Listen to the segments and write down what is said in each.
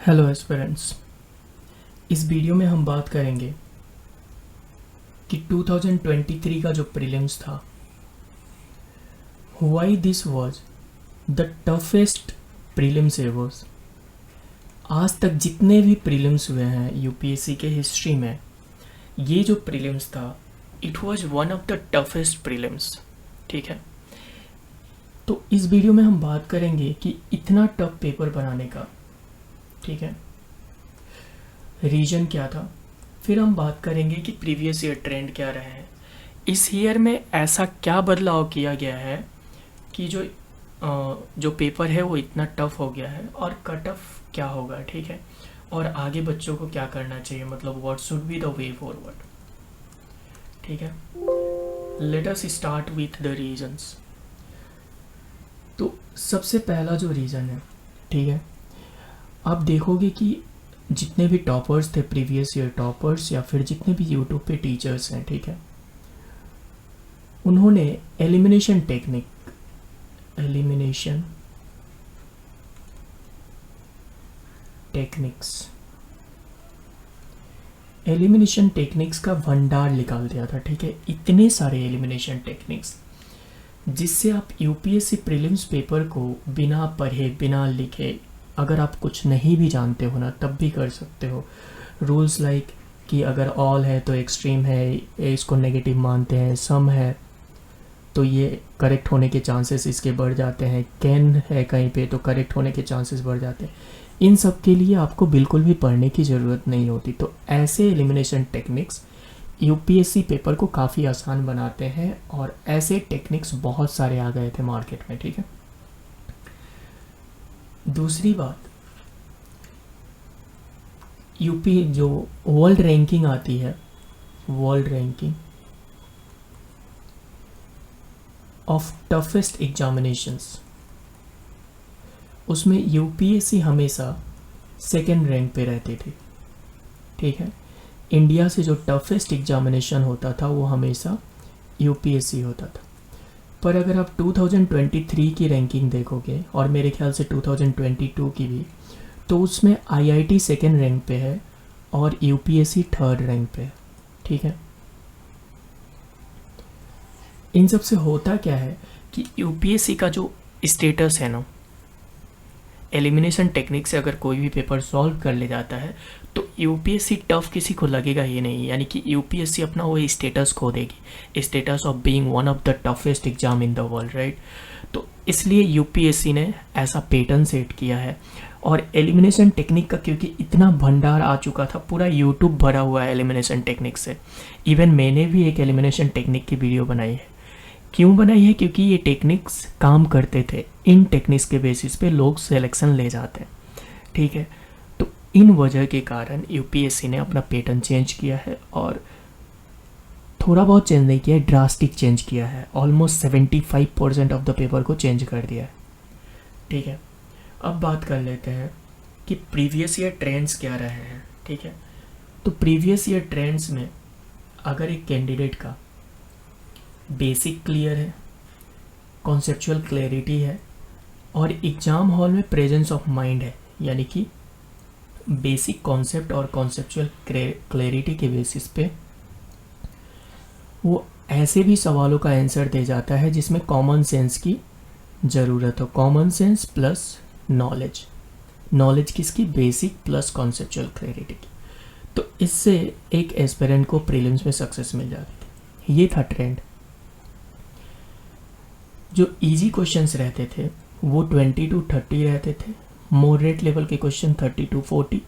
Hello aspirants. इस video में हम बात करेंगे कि 2023 का जो प्रीलिम्स था, why this was the toughest prelims averse. आज तक जितने भी प्रीलिम्स हुए हैं यूपीएससी के हिस्ट्री में, ये जो प्रीलिम्स था it was one of the toughest prelims. ठीक है, तो इस वीडियो में हम बात करेंगे कि इतना टफ पेपर बनाने का, ठीक है, रीजन क्या था। फिर हम बात करेंगे कि प्रीवियस ईयर ट्रेंड क्या रहे हैं, इस ईयर में ऐसा क्या बदलाव किया गया है कि जो पेपर है वो इतना टफ हो गया है, और कट ऑफ क्या होगा, ठीक है, और आगे बच्चों को क्या करना चाहिए, मतलब what should be the way forward. ठीक है, let us start with the reasons. तो सबसे पहला जो रीज़न है, ठीक है, आप देखोगे कि जितने भी टॉपर्स थे, प्रीवियस ईयर टॉपर्स, या फिर जितने भी यूट्यूब पे टीचर्स हैं, ठीक है, उन्होंने एलिमिनेशन टेक्निक्स का भंडार निकाल दिया था। ठीक है, इतने सारे एलिमिनेशन टेक्निक्स जिससे आप यूपीएससी प्रीलिम्स पेपर को बिना पढ़े बिना लिखे, अगर आप कुछ नहीं भी जानते हो ना तब भी कर सकते हो। रूल्स लाइक कि अगर ऑल है तो एक्सट्रीम है, इसको नेगेटिव मानते हैं, सम है तो ये करेक्ट होने के चांसेस इसके बढ़ जाते हैं, कैन है कहीं पे तो करेक्ट होने के चांसेस बढ़ जाते हैं। इन सब के लिए आपको बिल्कुल भी पढ़ने की ज़रूरत नहीं होती। तो ऐसे एलिमिनेशन टेक्निक्स यूपीएससी पेपर को काफ़ी आसान बनाते हैं, और ऐसे टेक्निक्स बहुत सारे आ गए थे मार्केट में। ठीक है, दूसरी बात, यूपी जो वर्ल्ड रैंकिंग आती है, world ranking of toughest examinations, उसमें यूपीएससी हमेशा सेकेंड रैंक पे रहती थी। ठीक है, इंडिया से जो टफेस्ट एग्जामिनेशन होता था वो हमेशा यूपीएससी होता था। पर अगर आप 2023 की रैंकिंग देखोगे, और मेरे ख्याल से 2022 की भी, तो उसमें आईआईटी सेकेंड रैंक पे है और यूपीएससी थर्ड रैंक पे है। ठीक है, इन सब से होता क्या है कि यूपीएससी का जो स्टेटस है ना, एलिमिनेशन टेक्निक से अगर कोई भी पेपर सॉल्व कर ले जाता है तो यूपीएससी टफ किसी को लगेगा ही नहीं, यानी कि यूपीएससी अपना वो स्टेटस खो देगी, status of being one of the toughest exam in the world, right. तो इसलिए यूपीएससी ने ऐसा पैटर्न सेट किया है। और एलिमिनेशन टेक्निक का क्योंकि इतना भंडार आ चुका था, पूरा यूट्यूब भरा हुआ है एलिमिनेशन टेक्निक से। इवन मैंने भी एक एलिमिनेशन टेक्निक की वीडियो बनाई है। क्यों बनाई है? क्योंकि ये टेक्निक्स काम करते थे, इन टेक्निक्स के बेसिस पे लोग सिलेक्शन ले जाते हैं। ठीक है, तो इन वजह के कारण यूपीएससी ने अपना पैटर्न चेंज किया है, और थोड़ा बहुत चेंज नहीं किया है, ड्रास्टिक चेंज किया है। ऑलमोस्ट 75% ऑफ द पेपर को चेंज कर दिया है। ठीक है, अब बात कर लेते हैं कि प्रीवियस ईयर ट्रेंड्स क्या रहे हैं। ठीक है, तो प्रीवियस ईयर ट्रेंड्स में अगर एक कैंडिडेट का बेसिक क्लियर है, कॉन्सेप्चुअल क्लैरिटी है, और एग्ज़ाम हॉल में प्रेजेंस ऑफ माइंड है, यानी कि बेसिक कॉन्सेप्ट और कॉन्सेप्चुअल क्लैरिटी के बेसिस पे वो ऐसे भी सवालों का आंसर दे जाता है जिसमें कॉमन सेंस की ज़रूरत हो। Common sense plus knowledge, knowledge किसकी? बेसिक प्लस कॉन्सेप्चुअल क्लैरिटी की। तो इससे एक एस्पिरेंट को प्रीलिम्स में सक्सेस मिल जाती थी। ये था ट्रेंड। जो इजी क्वेश्चंस रहते थे वो 20 to 30 रहते थे, मॉडरेट लेवल के क्वेश्चन 30 to 40,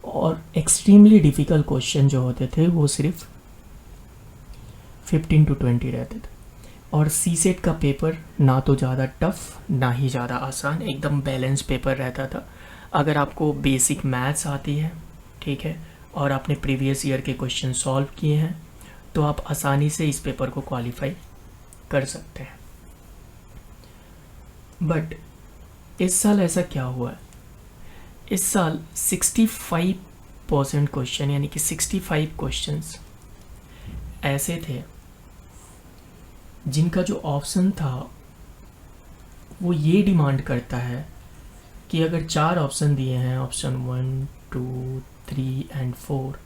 और एक्सट्रीमली डिफ़िकल्ट क्वेश्चन जो होते थे वो सिर्फ 15 to 20 रहते थे। और सी सेट का पेपर ना तो ज़्यादा टफ ना ही ज़्यादा आसान, एकदम बैलेंस पेपर रहता था। अगर आपको बेसिक मैथ्स आती है, ठीक है, और आपने प्रीवियस ईयर के क्वेश्चन सॉल्व किए हैं, तो आप आसानी से इस पेपर को क्वालिफाई कर सकते हैं। बट इस साल ऐसा क्या हुआ है? इस साल 65% क्वेश्चन, यानी कि 65 क्वेश्चंस ऐसे थे जिनका जो ऑप्शन था वो ये डिमांड करता है कि अगर 4 ऑप्शन दिए हैं, ऑप्शन 1, 2, 3 एंड 4,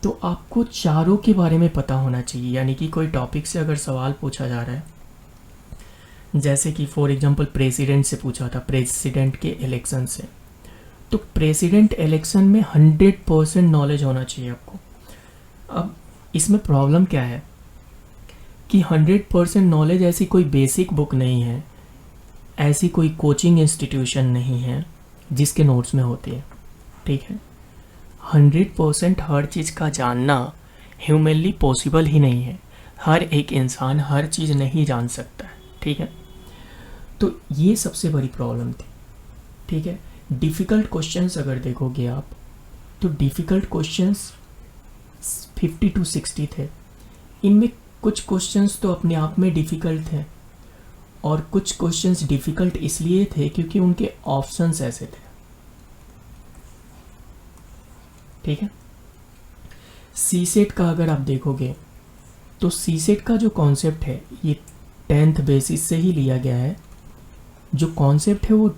तो आपको चारों के बारे में पता होना चाहिए। यानी कि कोई टॉपिक से अगर सवाल पूछा जा रहा है, जैसे कि फॉर एग्जांपल प्रेसिडेंट से पूछा था, प्रेसिडेंट के इलेक्शन से, तो प्रेसिडेंट इलेक्शन में 100% नॉलेज होना चाहिए आपको। अब इसमें प्रॉब्लम क्या है कि 100% नॉलेज ऐसी कोई बेसिक बुक नहीं है, ऐसी कोई कोचिंग इंस्टीट्यूशन नहीं है जिसके नोट्स में होती है, ठीक है। 100% हर चीज़ का जानना ह्यूमनली पॉसिबल ही नहीं है। हर एक इंसान हर चीज़ नहीं जान सकता है, ठीक है। तो ये सबसे बड़ी प्रॉब्लम थी, ठीक है। डिफ़िकल्ट क्वेश्चंस अगर देखोगे आप, तो डिफ़िकल्ट क्वेश्चंस 50 to 60 थे। इनमें कुछ क्वेश्चंस तो अपने आप में डिफ़िकल्ट थे, और कुछ क्वेश्चंस डिफ़िकल्ट इसलिए थे क्योंकि उनके ऑप्शंस ऐसे थे, ठीक है। सी सेट का अगर आप देखोगे, तो सी सेट का जो कॉन्सेप्ट है ये 10th बेसिस से ही लिया गया है। जो कॉन्सेप्ट है वो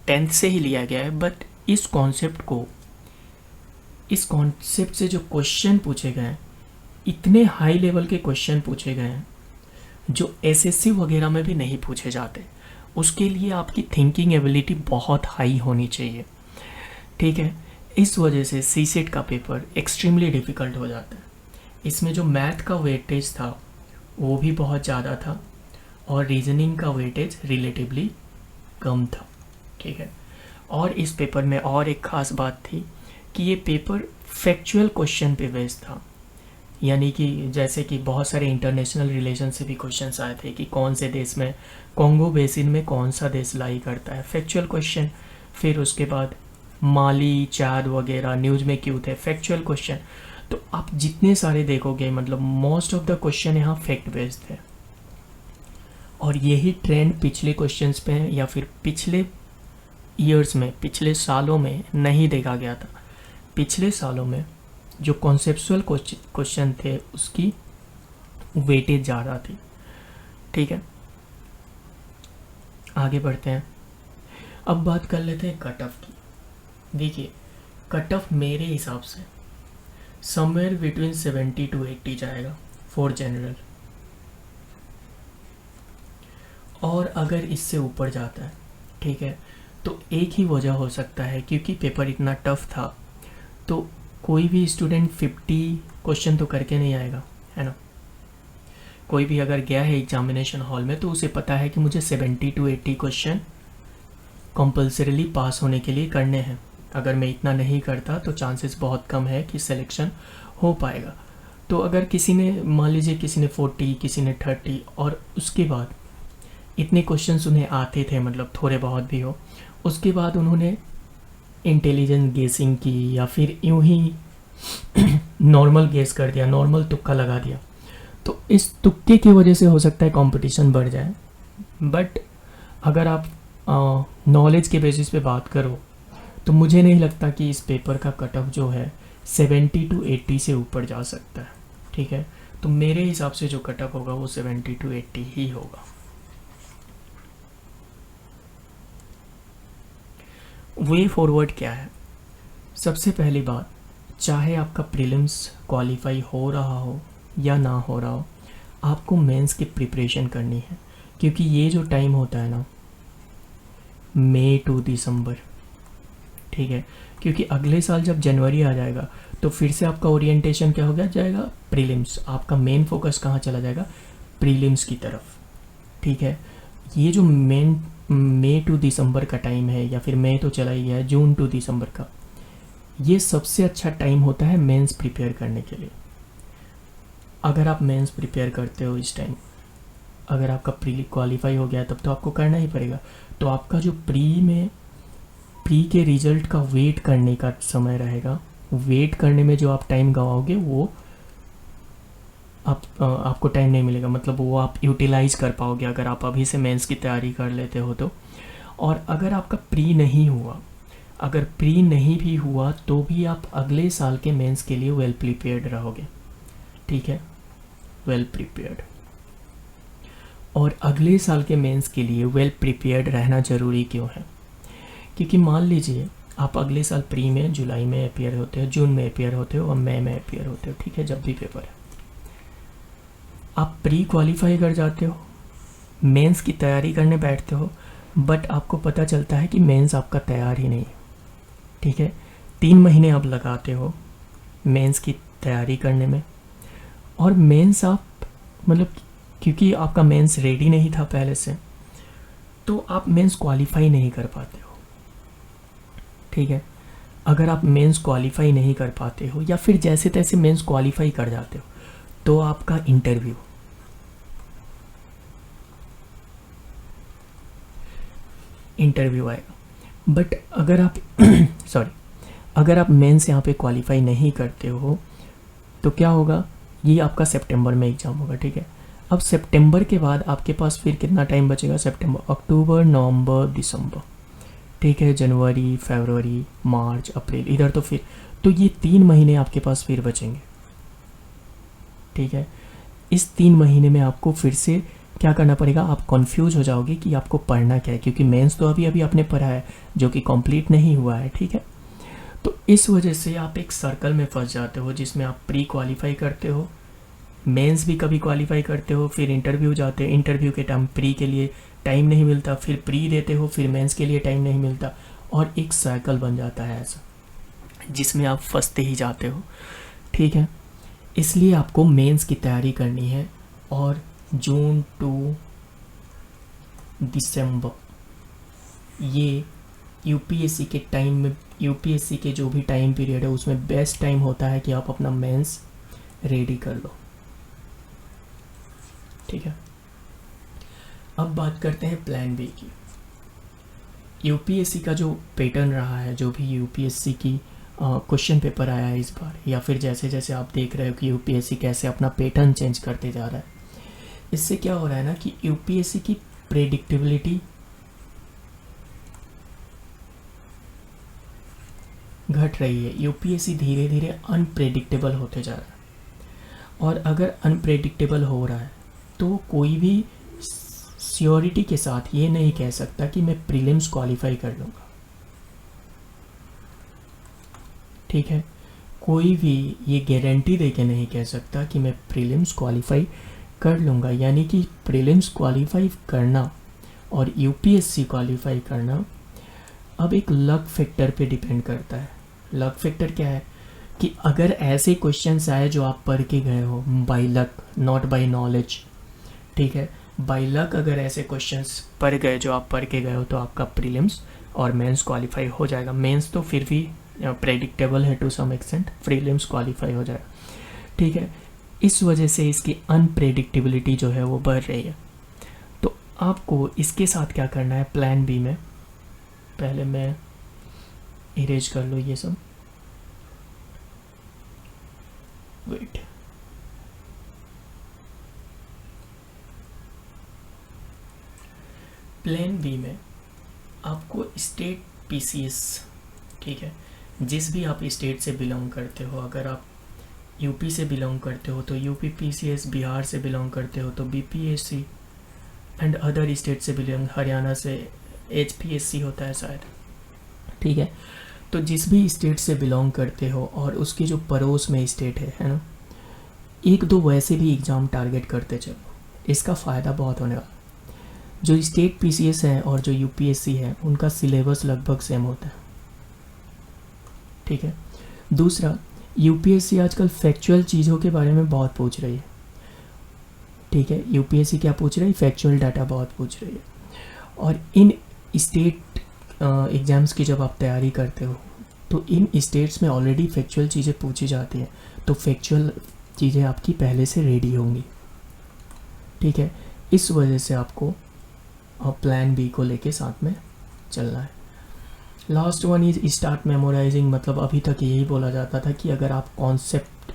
10th से ही लिया गया है, बट इस कॉन्सेप्ट से जो क्वेश्चन पूछे गए हैं, इतने हाई लेवल के क्वेश्चन पूछे गए हैं जो एसएससी वगैरह में भी नहीं पूछे जाते। उसके लिए आपकी थिंकिंग एबिलिटी बहुत हाई होनी चाहिए, ठीक है। इस वजह से सी सेट का पेपर एक्सट्रीमली डिफ़िकल्ट हो जाता है। इसमें जो मैथ का वेटेज था वो भी बहुत ज़्यादा था, और रीजनिंग का वेटेज रिलेटिवली कम था, ठीक है। और इस पेपर में और एक ख़ास बात थी कि ये पेपर फैक्चुअल क्वेश्चन पे बेस्ड था। यानी कि जैसे कि बहुत सारे इंटरनेशनल रिलेशन से भी क्वेश्चंस आए थे कि कौन से देश में, कॉन्गो बेसिन में कौन सा देश लाई करता है, फैक्चुअल क्वेश्चन। फिर उसके बाद माली, चाद वगैरह न्यूज़ में क्यों थे, फैक्चुअल क्वेश्चन। तो आप जितने सारे देखोगे, मतलब मोस्ट ऑफ द क्वेश्चन यहाँ फैक्ट बेस्ड थे, और यही ट्रेंड पिछले क्वेश्चंस पे है, या फिर पिछले ईयर्स में, पिछले सालों में नहीं देखा गया था। पिछले सालों में जो कॉन्सेप्चुअल क्वेश्चन थे उसकी वेटेज ज़्यादा थी, ठीक है। आगे बढ़ते हैं। अब बात कर लेते हैं कट ऑफ की। देखिए, कट ऑफ मेरे हिसाब से समवेयर बिटवीन 70 to 80 जाएगा फॉर जनरल, और अगर इससे ऊपर जाता है, ठीक है, तो एक ही वजह हो सकता है, क्योंकि पेपर इतना टफ था तो कोई भी स्टूडेंट 50 क्वेश्चन तो करके नहीं आएगा, है ना। कोई भी अगर गया है एग्जामिनेशन हॉल में तो उसे पता है कि मुझे 70 to 80 क्वेश्चन कंपल्सरीली पास होने के लिए करने हैं। अगर मैं इतना नहीं करता तो चांसेस बहुत कम है कि सिलेक्शन हो पाएगा। तो अगर किसी ने, मान लीजिए किसी ने 40, किसी ने 30, और उसके बाद इतने क्वेश्चंस उन्हें आते थे, मतलब थोड़े बहुत भी हो, उसके बाद उन्होंने इंटेलिजेंट गेसिंग की या फिर यूं ही नॉर्मल गेस कर दिया, नॉर्मल तुक्का लगा दिया, तो इस तुक्के की वजह से हो सकता है कंपटीशन बढ़ जाए। बट अगर आप नॉलेज के बेसिस पे बात करो तो मुझे नहीं लगता कि इस पेपर का कट ऑफ जो है 70 to 80 से ऊपर जा सकता है, ठीक है। तो मेरे हिसाब से जो कट ऑफ होगा वो 70 to 80 ही होगा। वे फॉरवर्ड क्या है? सबसे पहली बात, चाहे आपका प्रीलिम्स क्वालिफाई हो रहा हो या ना हो रहा हो, आपको मेंस की प्रिपरेशन करनी है। क्योंकि ये जो टाइम होता है ना, मई टू दिसंबर, ठीक है, क्योंकि अगले साल जब जनवरी आ जाएगा तो फिर से आपका ओरिएंटेशन क्या हो गया जाएगा, प्रीलिम्स। आपका मेन फोकस कहाँ चला जाएगा, प्रीलिम्स की तरफ, ठीक है। ये जो मेन मई टू दिसंबर का टाइम है, या फिर मई तो चला ही गया है, जून टू दिसंबर का, ये सबसे अच्छा टाइम होता है मेंस प्रिपेयर करने के लिए। अगर आप मेंस प्रिपेयर करते हो इस टाइम, अगर आपका प्री क्वालिफाई हो गया तब तो आपको करना ही पड़ेगा। तो आपका जो प्री के रिजल्ट का वेट करने का समय रहेगा, वेट करने में जो आप टाइम गवाओगे वो आपको टाइम नहीं मिलेगा, मतलब वो आप यूटिलाइज कर पाओगे अगर आप अभी से मेंस की तैयारी कर लेते हो तो। और अगर आपका प्री नहीं हुआ, अगर प्री नहीं भी हुआ तो भी आप अगले साल के मेंस के लिए वेल प्रिपेयर्ड रहोगे, ठीक है, वेल प्रिपेयर्ड। और अगले साल के मेंस के लिए वेल प्रिपेयर्ड रहना ज़रूरी क्यों है? क्योंकि मान लीजिए आप अगले साल प्री में जुलाई में अपियर होते हो, जून में अपियर होते हो और मई में अपियर होते हो, ठीक है, जब भी पेपर है आप प्री क्वालिफाई कर जाते हो, मेंस की तैयारी करने बैठते हो, बट आपको पता चलता है कि मेंस आपका तैयार ही नहीं है, ठीक है। 3 महीने आप लगाते हो मेंस की तैयारी करने में, और मेंस आप मतलब क्योंकि आपका मेंस रेडी नहीं था पहले से, तो आप मेंस क्वालिफाई नहीं कर पाते हो, ठीक है। अगर आप मेंस क्वालिफाई नहीं कर पाते हो या फिर जैसे तैसे मेंस क्वालिफाई कर जाते हो तो आपका इंटरव्यू आएगा। बट अगर आप सॉरी, अगर आप मेंस यहाँ पे क्वालिफाई नहीं करते हो तो क्या होगा, ये आपका सितंबर में एग्ज़ाम होगा, ठीक है। अब सितंबर के बाद आपके पास फिर कितना टाइम बचेगा? सितंबर, अक्टूबर, नवंबर, दिसंबर, ठीक है, जनवरी, फरवरी, मार्च, अप्रैल, इधर तो फिर तो ये 3 महीने आपके पास फिर बचेंगे, ठीक है। इस 3 महीने में आपको फिर से क्या करना पड़ेगा? आप कंफ्यूज हो जाओगे कि आपको पढ़ना क्या है, क्योंकि मेंस तो अभी अभी आपने पढ़ा है जो कि कंप्लीट नहीं हुआ है, ठीक है। तो इस वजह से आप एक सर्कल में फंस जाते हो जिसमें आप प्री क्वालिफाई करते हो, मेंस भी कभी क्वालिफाई करते हो, फिर इंटरव्यू जाते हो, इंटरव्यू के टाइम प्री के लिए टाइम नहीं मिलता, फिर प्री देते हो, फिर मेंस के लिए टाइम नहीं मिलता, और एक सर्कल बन जाता है ऐसा जिसमें आप फंसते ही जाते हो, ठीक है। इसलिए आपको मेंस की तैयारी करनी है, और जून टू दिसंबर ये यूपीएससी के टाइम में, यूपीएससी के जो भी टाइम पीरियड है उसमें बेस्ट टाइम होता है कि आप अपना मेंस रेडी कर लो, ठीक है। अब बात करते हैं प्लान बी की। यूपीएससी का जो पैटर्न रहा है, जो भी यूपीएससी की क्वेश्चन पेपर आया है इस बार, या फिर जैसे जैसे आप देख रहे हो कि यूपीएससी कैसे अपना पैटर्न चेंज करते जा रहा है, इससे क्या हो रहा है ना कि यूपीएससी की प्रेडिक्टेबिलिटी घट रही है। यूपीएससी धीरे धीरे अनप्रेडिक्टेबल होते जा रहा है, और अगर अनप्रेडिक्टेबल हो रहा है तो कोई भी श्योरिटी के साथ ये नहीं कह सकता कि मैं प्रीलिम्स क्वालिफाई कर लूँगा, ठीक है। कोई भी ये गारंटी दे के नहीं कह सकता कि मैं प्रीलिम्स क्वालिफाई कर लूँगा। यानी कि प्रीलिम्स क्वालिफाई करना और यूपीएससी क्वालिफाई करना अब एक लक फैक्टर पे डिपेंड करता है। लक फैक्टर क्या है कि अगर ऐसे क्वेश्चंस आए जो आप पढ़ के गए हो by luck, not by knowledge, ठीक है, बाय लक अगर ऐसे क्वेश्चंस पढ़ गए जो आप पढ़ के गए हो तो आपका प्रीलिम्स और मेंस क्वालिफाई हो जाएगा। मेंस तो फिर भी प्रेडिक्टेबल है to some extent, prelims qualify हो जाएगा, ठीक है। इस वजह से इसकी अनप्रेडिक्टेबिलिटी जो है वो बढ़ रही है। तो आपको इसके साथ क्या करना है प्लान बी में, पहले मैं इरेज कर लो ये सब, वेट, प्लान बी में आपको स्टेट पीसीएस, ठीक है, जिस भी आप स्टेट से बिलोंग करते हो, अगर आप यूपी से बिलोंग करते हो तो यूपी पीसीएस, बिहार से बिलोंग करते हो तो बीपीएससी, एंड अदर स्टेट से बिलोंग, हरियाणा से एचपीएससी होता है शायद, ठीक है। तो जिस भी स्टेट से बिलोंग करते हो और उसके जो पड़ोस में स्टेट है ना, एक दो वैसे भी एग्ज़ाम टारगेट करते चलो, इसका फ़ायदा बहुत होने वाला। जो स्टेट पीसीएस है और जो यूपीएससी है उनका सिलेबस लगभग सेम होता है, ठीक है। दूसरा, यूपीएससी आजकल फैक्चुअल चीज़ों के बारे में बहुत पूछ रही है, ठीक है। यूपीएससी क्या पूछ रही है? फैक्चुअल डाटा बहुत पूछ रही है। और इन स्टेट एग्ज़ाम्स की जब आप तैयारी करते हो तो इन स्टेट्स में ऑलरेडी फैक्चुअल चीज़ें पूछी जाती हैं, तो फैक्चुअल चीज़ें आपकी पहले से रेडी होंगी, ठीक है। इस वजह से आपको प्लान बी को लेके साथ में चलना है। Last one is start memorising, मतलब अभी तक यही बोला जाता था कि अगर आप कॉन्सेप्ट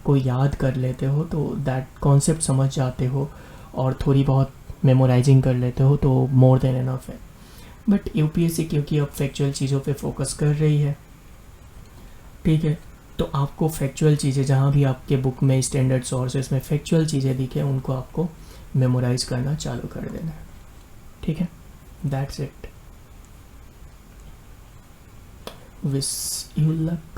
को याद कर लेते हो तो दैट कॉन्सेप्ट समझ जाते हो और थोड़ी बहुत मेमोराइजिंग कर लेते हो तो मोर देन एनफ है। बट यूपीएससी क्योंकि अब फैक्चुअल चीज़ों पे फोकस कर रही है, ठीक है, तो आपको फैक्चुअल चीज़ें जहाँ भी आपके बुक में स्टैंडर्ड सोर्सेस में फैक्चुअल चीज़ें दिखे उनको आपको मेमोराइज करना चालू कर देना है। ठीक है, that's it. Wish you luck.